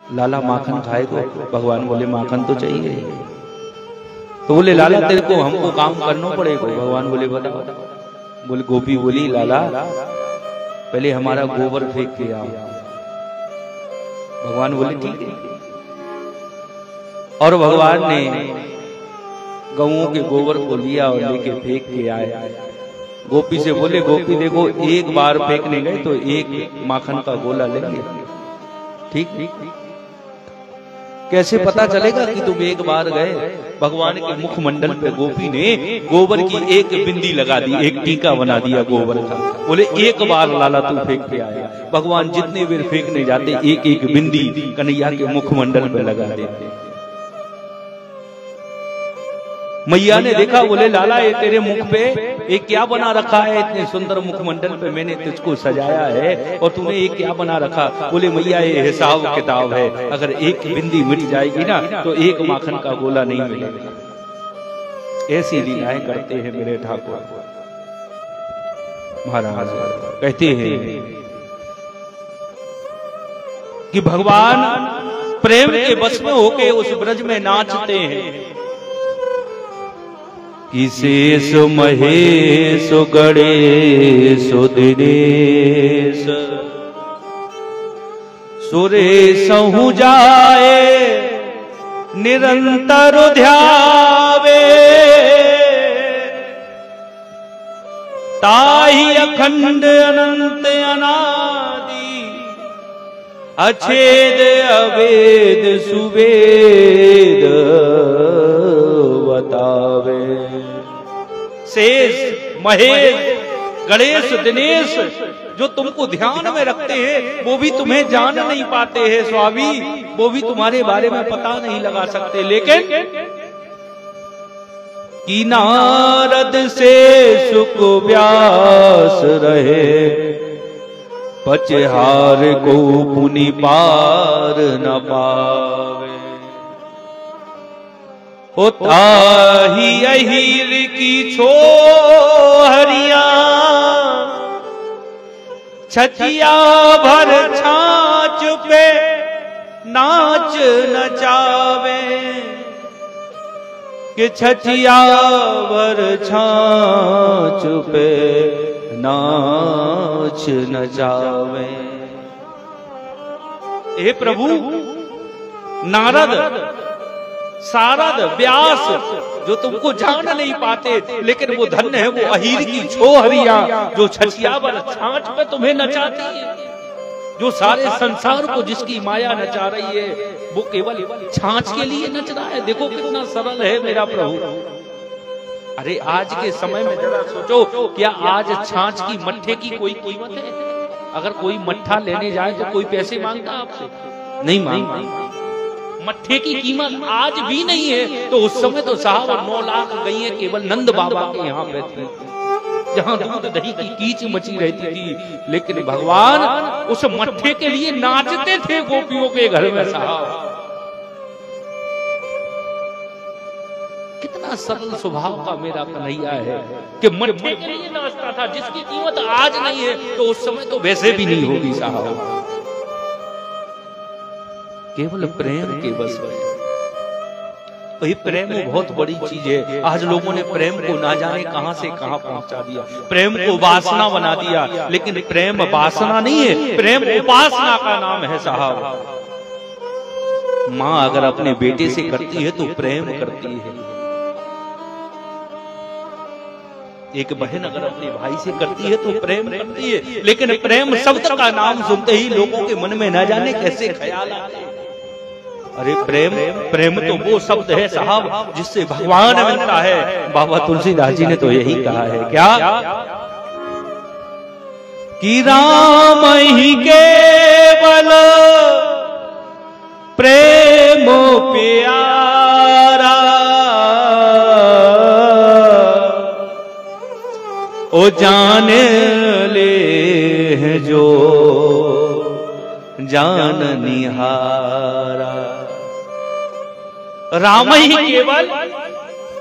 लाला माखन खाएगा? भगवान बोले माखन तो चाहिए। तो बोले लाला तेरे को हमको काम करना पड़ेगा। भगवान बोले बताओ। बोले गोपी बोली लाला पहले हमारा गोबर फेंक के आओ। भगवान बोले ठीक है। और भगवान ने गऊओं के गोबर को लिया और लेके फेंक के आए। गोपी से बोले गोपी देखो एक बार फेंकने गए तो एक माखन का गोला लेंगे। ठीक ठीक कैसे पता चलेगा कि तुम एक बार गए? भगवान के मुखमंडल पे गोपी ने गोबर की एक बिंदी लगा दी, एक टीका बना दिया गोबर का। बोले एक बार लाला तू फेंक के आया। भगवान जितने बार फेंकने जाते एक एक बिंदी कन्हैया के मुखमंडल पे लगा देते। मैया ने देखा, बोले लाला ये तेरे मुख पे एक क्या बना रखा है? इतने सुंदर मुखमंडल पे मैंने तुझको सजाया है और तूने एक क्या बना रखा? बोले मैया ये हिसाब किताब है, अगर एक बिंदी मिट जाएगी ना तो एक माखन का गोला नहीं मिलेगा। ऐसी लीलाएं करते हैं मेरे ठाकुर महाराज। कहते हैं कि भगवान प्रेम के बस में होके उस ब्रज में नाचते हैं कि शेष महेश गणेश दिनेश सुरेशहु जाए निरंतर ध्यावे ताहि अखंड अनंत अनादि अछेद अवेद सुवेद बतावे। शेष महेश गणेश दिनेश जो तुमको ध्यान में रखते हैं वो भी तुम्हें जान नहीं पाते हैं स्वामी, वो भी तुम्हारे बारे में पता नहीं लगा सकते। लेकिन कि नारद से सुख व्यास रहे पचहार को पुनि पार न पावे। ताही अहीर की छोहरिया छचिया भर छाछ पे नाच नचावे कि छचिया भर छाछ पे नाच नचावे। हे प्रभु नारद सारद व्यास जो तुमको जान नहीं पाते, लेकिन वो धन्य है वो अहीर की छोहरिया जो छछिया पर छाछ पे तुम्हें नचाती है, जो सारे संसार को जिसकी माया नचा रही है वो केवल छाछ के लिए नच रहा है। देखो कितना सरल है मेरा प्रभु। अरे आज के समय में जरा सोचो, क्या आज छाछ की मट्ठे की कोई कीमत है? अगर कोई मट्ठा लेने जाए तो कोई पैसे मांगता आपसे? नहीं मांगता। मट्ठे की कीमत आज भी नहीं है। तो उस समय तो साहब 9 लाख गई है केवल नंद बाबा के यहाँ पे थी, जहाँ दूध दही की कीच मची रहती थी। लेकिन भगवान उस मट्ठे के लिए नाचते थे गोपियों के घर में साहब। कितना सरल स्वभाव का मेरा कन्हैया है कि मट्ठे के लिए नाचता था, जिसकी कीमत आज नहीं है तो उस समय तो वैसे भी नहीं होगी साहब। केवल प्रेम के बस में। वही प्रेम बहुत बड़ी चीज है। आज लोगों ने प्रेम को ना जाने कहां से कहां पहुंचा दिया, प्रेम को वासना बना दिया। लेकिन प्रेम वासना नहीं है, प्रेम उपासना का नाम है साहब। माँ अगर अपने बेटे से करती है तो प्रेम करती है, एक बहन अगर अपने भाई से करती है तो प्रेम करती है। लेकिन प्रेम शब्द का नाम सुनते ही लोगों के मन में न जाने कैसे ख्याल आते हैं। अरे प्रेम प्रेम तो वो शब्द है साहब जिससे भगवान मिलता है। बाबा तुलसीदास जी ने तो यही कहा है क्या कि राम ही केवल प्रेम प्यारा ओ जाने ले है जो जान निहारा। राम ही केवल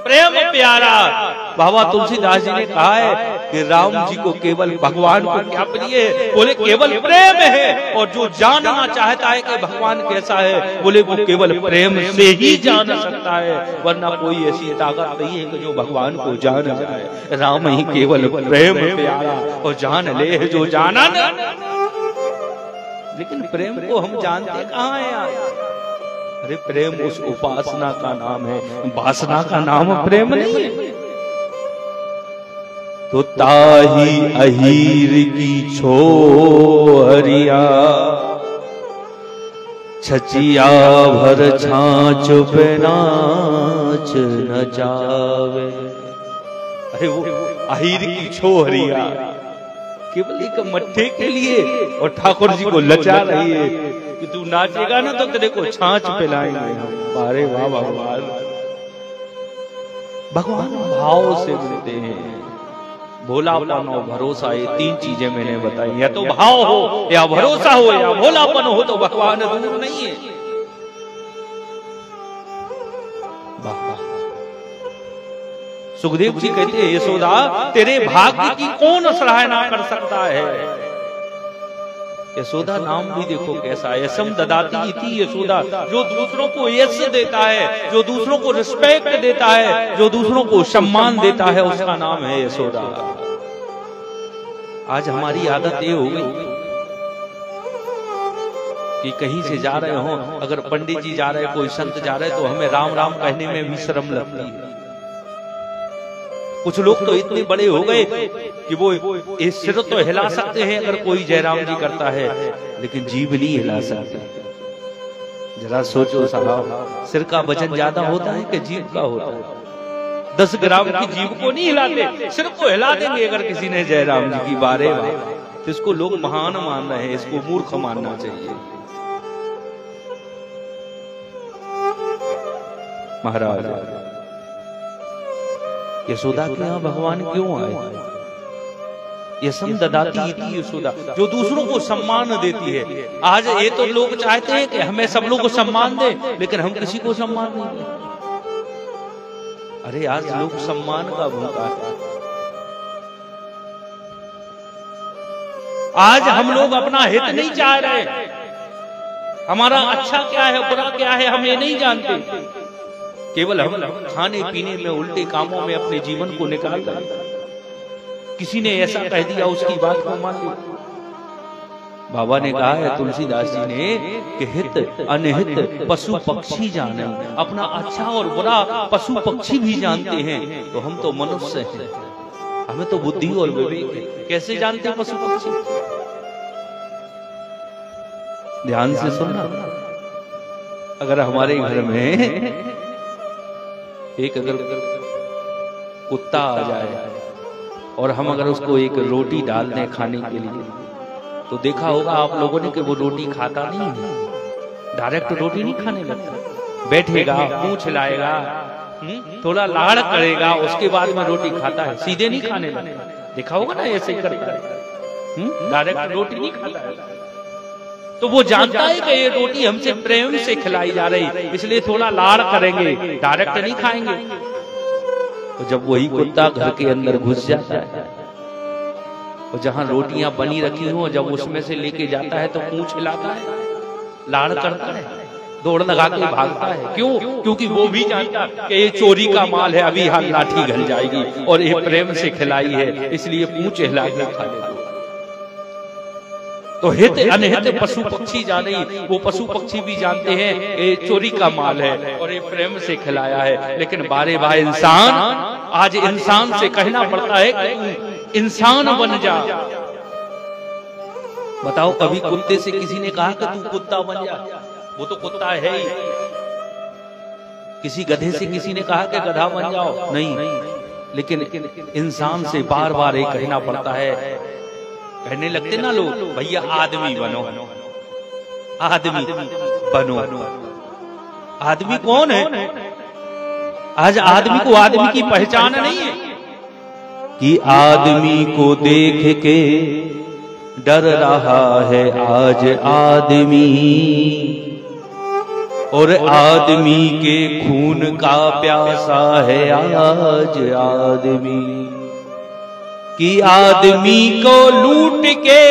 प्रेम प्यारा। बाबा तुलसीदास जी ने कहा है कि राम जी को केवल भगवान को क्या प्रिय है? बोले केवल प्रेम है। और जो जानना चाहता है कि भगवान कैसा है, बोले वो केवल प्रेम से ही जान सकता है, वरना कोई ऐसी ताकत नहीं है कि जो भगवान को जान जाए। राम ही केवल प्रेम प्यारा और जान ले जो जाना न। लेकिन प्रेम को हम जानते कहाँ है यार? अरे प्रेम उस उपासना का नाम है, वासना का नाम प्रेम नहीं है। तो ताही अहीर की छोहरिया, छचिया भर छाछ पे नाच न जावे। अरे वो अहीर की छोहरिया केवल एक मट्ठे के लिए, और ठाकुर जी को लचा रही है कि तू नाचेगा ना तो तेरे को छाछ पिलाएंगे। अरे वाह भगवान, भगवान भाव से मिलते हैं। भोलापन और भरोसा, ये तीन चीजें मैंने बताई। या तो भाव हो, या भरोसा हो, या भोलापन हो, तो भगवान दूर नहीं है। सुखदेव जी कहते हैं यशोदा तेरे भाग्य की कौन सराहना कर सकता है। यशोदा नाम भी देखो कैसा है, यशम ददाती इति यशोदा। जो दूसरों को यश देता है, जो दूसरों को रिस्पेक्ट देता है, जो दूसरों को सम्मान देता है, उसका नाम है यशोदा। आज हमारी आदत ये हो गई कि कहीं से जा रहे हो, अगर पंडित जी जा रहे, कोई संत जा रहे, तो हमें राम राम कहने में भी शर्म लगती है। कुछ लोग तो इतने बड़े हो गए कि वो इस सिर तो हिला सकते हैं अगर कोई जयराम जी करता है, लेकिन जीभ नहीं हिला सकते। जरा सोचो साहब, सिर का वजन ज्यादा होता है कि जीभ का होता है? 10 ग्राम की जीभ को नहीं हिलाते, सिर को हिला देंगे अगर किसी ने जयराम जी की बारे में। तो इसको लोग महान मान रहे हैं, इसको मूर्ख मानना चाहिए। महाराज यशोदा के यहाँ भगवान क्यों आए? यशम ददाती इति यशोदा, जो दूसरों को सम्मान देती है। आज ये तो लोग चाहते हैं कि हमें सब लोग को सम्मान दे, लेकिन हम किसी को सम्मान नहीं दें। अरे आज लोग सम्मान का भूखा है। आज हम लोग अपना हित नहीं चाह रहे, हमारा अच्छा क्या है बुरा क्या है हम ये नहीं जानते। केवल हम खाने पीने में, उल्टे कामों में अपने जीवन को निकाल रहे। किसी ने ऐसा कह दिया, उसकी बात को मान लिया। बाबा ने कहा है तुलसीदास जी ने कि हित अनहित पशु पक्षी जाने। अपना अच्छा और बुरा पशु पक्षी भी जानते हैं, तो हम तो मनुष्य हैं, हमें तो बुद्धि और विवेक है। कैसे जानते हैं पशु पक्षी? ध्यान से सुनना। अगर हमारे घर में एक अगर कुत्ता आ जाए और हम अगर उसको एक रोटी डाल दें खाने के लिए, तो देखा होगा आप लोगों ने कि वो रोटी खाता नहीं है, डायरेक्ट रोटी नहीं खाने लगता। बैठेगा, पूंछ हिलाएगा, थोड़ा लाड़ करेगा, उसके बाद में रोटी खाता है, सीधे नहीं खाने लगता। देखा होगा ना ऐसे ही करता है, डायरेक्ट रोटी नहीं खाता है। तो वो जानता है कि ये रोटी हमसे प्रेम से खिलाई जा रही, इसलिए थोड़ा लाड़ करेंगे, डायरेक्ट नहीं खाएंगे। तो जब वही कुत्ता घर के अंदर घुस जाता है और जहां रोटियां बनी रखी हो, जब उसमें से लेके जाता है तो पूंछ हिलाता है, लाड़ करता है, दौड़ लगा के भागता है। क्यों? क्योंकि वो भी जानता है कि ये चोरी का माल है, अभी हाथ लाठी घल जाएगी, और ये प्रेम से खिलाई है, इसलिए पूंछ हिला के खा लेगा। तो हित अनहित पशु पक्षी जाने, वो पशु पक्षी भी जानते हैं ये चोरी का माल है और ये प्रेम से खिलाया है। लेकिन बारे बार इंसान, आज इंसान से कहना पड़ता है कि इंसान बन जा। बताओ, कभी कुत्ते से किसी ने कहा कि तू कुत्ता बन जा? वो तो कुत्ता है ही। किसी गधे से किसी ने कहा कि गधा बन जाओ? नहीं। लेकिन इंसान से बार बार ये कहना पड़ता है। कहने लगते ना लोग, भैया आदमी बनो, आदमी बनो। आदमी कौन है? आज आदमी को आदमी की पहचान नहीं है कि आदमी को देख के डर रहा है आज आदमी, और आदमी के खून का प्यासा है आज आदमी। कि आदमी को लूट के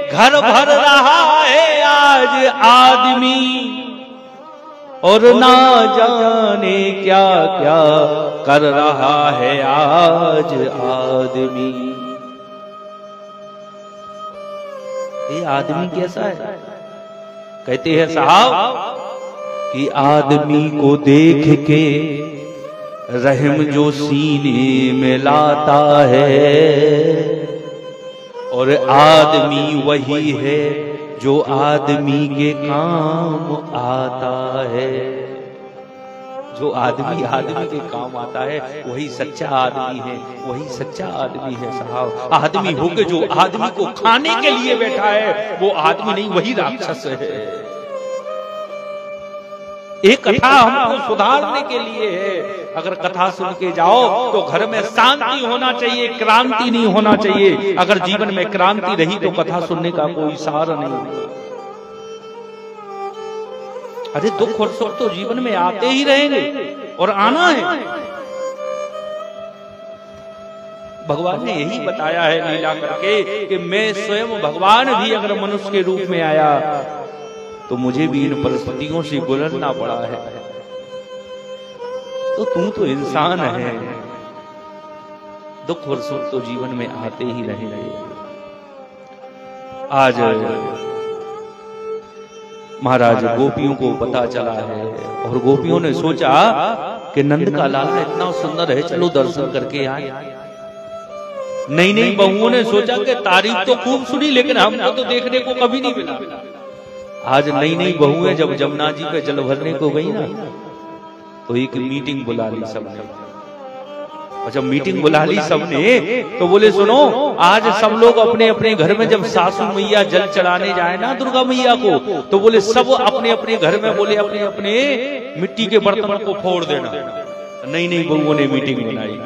घर भर रहा है आज आदमी, और ना जाने क्या क्या कर रहा है आज आदमी। ये आदमी कैसा है? कहते हैं साहब कि आदमी को देख के रहम जो सीने में लाता है, और आदमी वही है जो आदमी के काम आता है। जो आदमी आदमी के काम आता है वही सच्चा आदमी है, वही सच्चा आदमी है साहब। आदमी होके जो आदमी को खाने के लिए बैठा है वो आदमी नहीं, वही राक्षस है। एक कथा हमको सुधारने के लिए है। अगर कथा सुन के जाओ तो घर में शांति होना चाहिए, क्रांति नहीं होना चाहिए। अगर जीवन में क्रांति रही तो कथा सुनने का कोई सहारा नहीं होगा। अरे दुख और सुख तो जीवन में आते ही रहेंगे और आना है। भगवान ने यही बताया है लीला करके कि मैं स्वयं भगवान भी अगर मनुष्य के रूप में आया तो मुझे भी इन परिस्थितियों से गुजरना पड़ा है। तो तू तो इंसान है, दुख और सुख तो जीवन में आते ही रहेंगे। आज महाराज गोपियों को पता चला है और गोपियों ने सोचा कि नंद का लाला इतना सुंदर है, चलो दर्शन करके आए। नई नई बहुओं ने सोचा कि तारीफ तो खूब सुनी लेकिन हमको तो देखने को कभी नहीं मिला। आज नई नई बहुएं जब जमुना जी पे जल भरने को गई ना तो एक मीटिंग बुला ली सबने। और जब मीटिंग बुला ली सबने तो बोले सुनो, आज सब लोग अपने अपने घर में जब सासू मैया जल चढ़ाने जाए ना दुर्गा मैया को, तो बोले सब अपने अपने घर में बोले अपने अपने मिट्टी के बर्तनों को फोड़ देना। नई नई बहुओं ने मीटिंग बनाई।